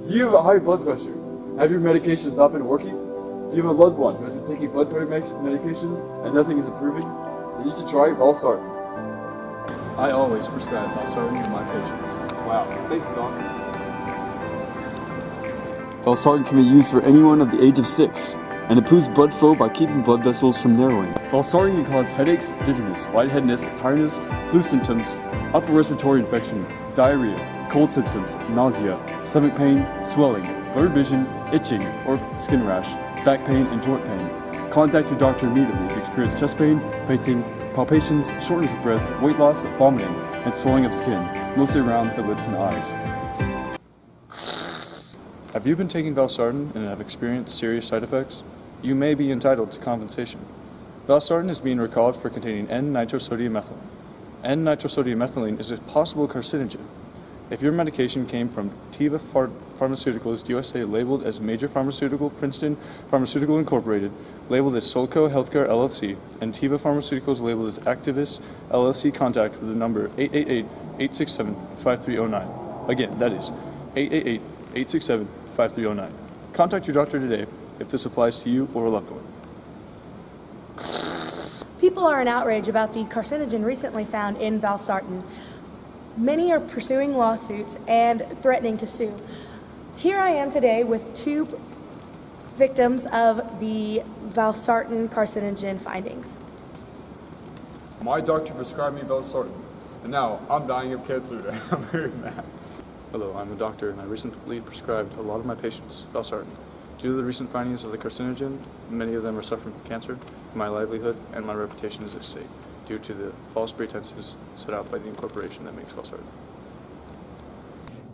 Do you have a high blood pressure? Have your medications not been working? Do you have a loved one who has been taking blood pressure medication and nothing is improving? Then you should try valsartan. I always prescribe valsartan to my patients. Wow, thanks, Doc. Valsartan can be used for anyone of the age of 6 and improves blood flow by keeping blood vessels from narrowing. Valsartan can cause headaches, dizziness, lightheadedness, tiredness, flu symptoms, upper respiratory infection, diarrhea, cold symptoms, nausea, stomach pain, swelling, blurred vision, itching, or skin rash, back pain, and joint pain. Contact your doctor immediately if you experience chest pain, fainting, palpitations, shortness of breath, weight loss, vomiting, and swelling of skin, mostly around the lips and eyes. Have you been taking valsartan and have experienced serious side effects? You may be entitled to compensation. Valsartan is being recalled for containing N-nitrosodium methylene. N-nitrosodium methylene is a possible carcinogen. If your medication came from Teva Pharmaceuticals USA labeled as Major Pharmaceutical, Princeton Pharmaceutical Incorporated, labeled as Solco Healthcare LLC, and Teva Pharmaceuticals labeled as Actavis LLC, contact with the number 888-867-5309. Again, that is 888-867-5309. Contact your doctor today if this applies to you or a loved one. People are in outrage about the carcinogen recently found in valsartan. Many are pursuing lawsuits and threatening to sue. Here I am today with 2 victims of the valsartan carcinogen findings. My doctor prescribed me valsartan, and now I'm dying of cancer. I'm very mad. Hello, I'm the doctor, and I recently prescribed a lot of my patients valsartan. Due to the recent findings of the carcinogen, many of them are suffering from cancer. My livelihood and my reputation is at stake due to the false pretenses set out by the incorporation that makes valsartan.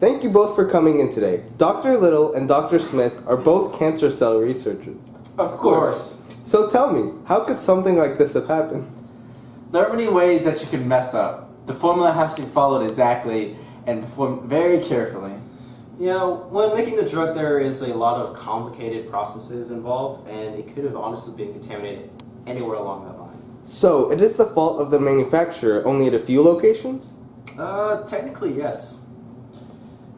Thank you both for coming in today. Dr. Little and Dr. Smith are both cancer cell researchers. Of course. So tell me, how could something like this have happened? There are many ways that you can mess up. The formula has to be followed exactly and performed very carefully. You know, when making the drug, there is a lot of complicated processes involved, and it could have honestly been contaminated anywhere along that line. So, it is the fault of the manufacturer only at a few locations? Technically, yes.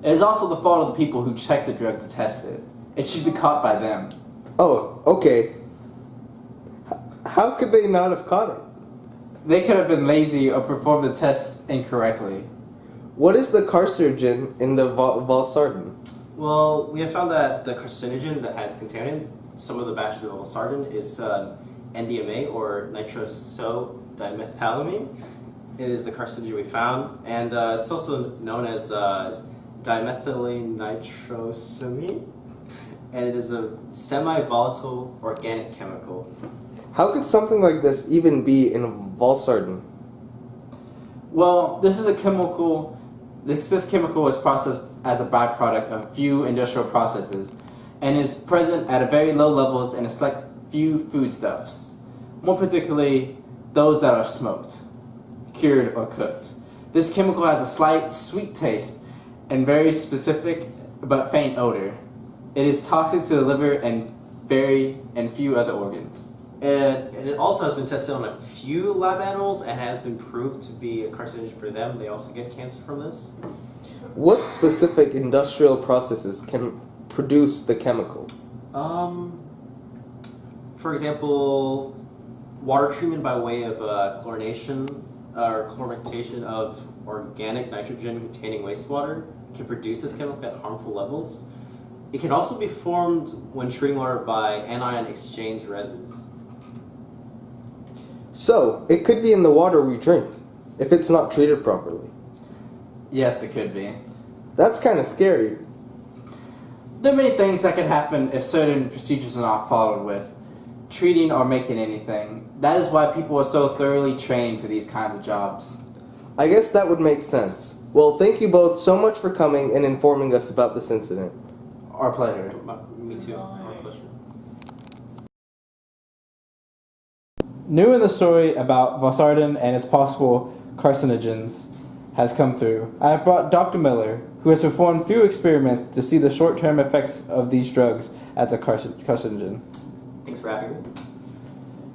It is also the fault of the people who check the drug to test it. It should be caught by them. Oh, okay. How could they not have caught it? They could have been lazy or performed the test incorrectly. What is the carcinogen in the valsartan? Well, we have found that the carcinogen that has contaminated some of the batches of valsartan is NDMA, or nitrosodimethylamine. It is the carcinogen we found, and it's also known as dimethylene nitrosamine, and it is a semi-volatile organic chemical. How could something like this even be in valsartan? Well, this chemical is processed as a byproduct of a few industrial processes and is present at a very low levels in a select few foodstuffs, more particularly those that are smoked, cured, or cooked. This chemical has a slight sweet taste and very specific but faint odor. It is toxic to the liver and few other organs. And it also has been tested on a few lab animals and has been proved to be a carcinogen for them. They also get cancer from this. What specific industrial processes can produce the chemical? For example, water treatment by way of chlorination or chlorination of organic nitrogen-containing wastewater can produce this chemical at harmful levels. It can also be formed when treating water by anion exchange resins. So, it could be in the water we drink, if it's not treated properly. Yes, it could be. That's kind of scary. There are many things that could happen if certain procedures are not followed with treating or making anything. That is why people are so thoroughly trained for these kinds of jobs. I guess that would make sense. Well, thank you both so much for coming and informing us about this incident. Our pleasure. Me too. My pleasure. New in the story about valsartan and its possible carcinogens has come through. I have brought Dr. Miller, who has performed few experiments to see the short-term effects of these drugs as a carcinogen. Thanks for having me.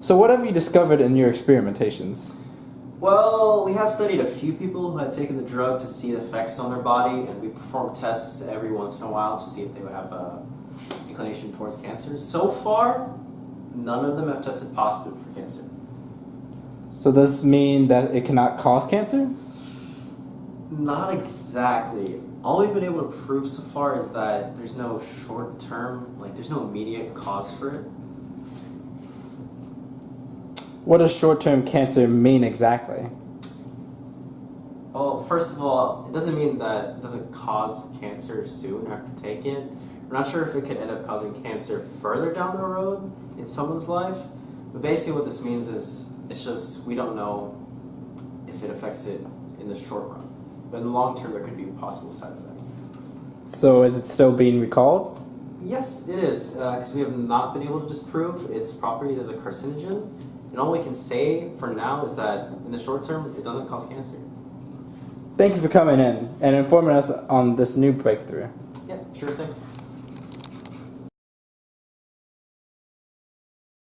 So what have you discovered in your experimentations? Well, we have studied a few people who had taken the drug to see the effects on their body, and we perform tests every once in a while to see if they would have a inclination towards cancer. So far, none of them have tested positive for cancer. So does this mean that it cannot cause cancer? Not exactly. All we've been able to prove so far is that there's no short term, there's no immediate cause for it. What does short-term cancer mean exactly? Well, first of all, it doesn't mean that it doesn't cause cancer soon after taking it. We're not sure if it could end up causing cancer further down the road in someone's life. But basically what this means is it's just we don't know if it affects it in the short run. But in the long term, there could be a possible side effect. So is it still being recalled? Yes, it is, because we have not been able to disprove its properties as a carcinogen. And all we can say for now is that in the short term, it doesn't cause cancer. Thank you for coming in and informing us on this new breakthrough. Yeah, sure thing.